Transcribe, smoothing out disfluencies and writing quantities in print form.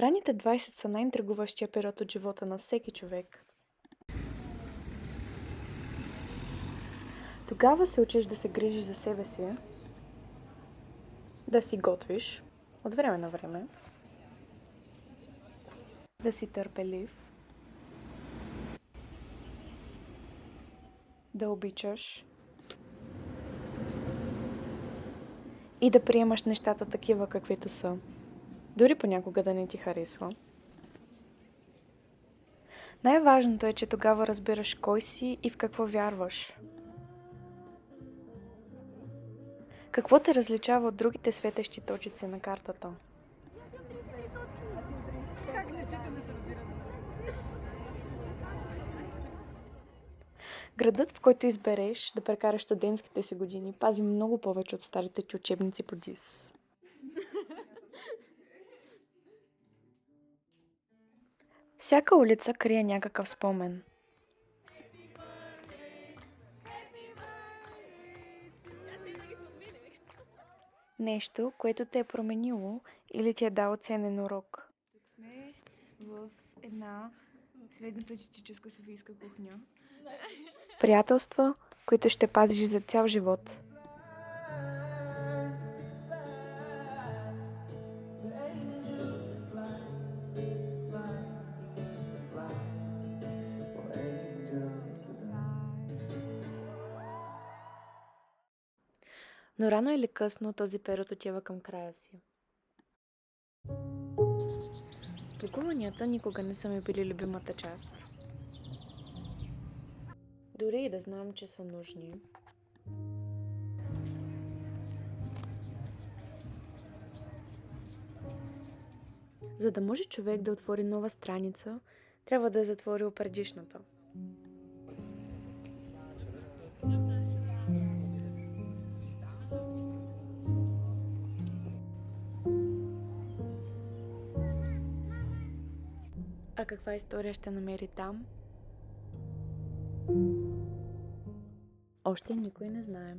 Ранните 20 са най-интригуващия период от живота на всеки човек. Тогава се учиш да се грижиш за себе си, да си готвиш от време на време, да си търпелив, да обичаш и да приемаш нещата такива каквито са, дори понякога да не ти харесва. Най-важното е, че тогава разбираш кой си и в какво вярваш. Какво те различава от другите светещи точици на картата? Градът, в който избереш да прекараш студентските си години, пази много повече от старите ти учебници по ДИС. Всяка улица крие някакъв спомен. Нещо, което те е променило или ти е дало ценен урок. Тук сме в една средностатистическа софийска кухня. Приятелства, които ще пазиш за цял живот. Но рано или късно този период отива към края си. Сплекуванията никога не са ми били любимата част. Дори и да знам, че са нужни. За да може човек да отвори нова страница, трябва да е затворил предишната. А каква история ще намери там? Още никой не знае.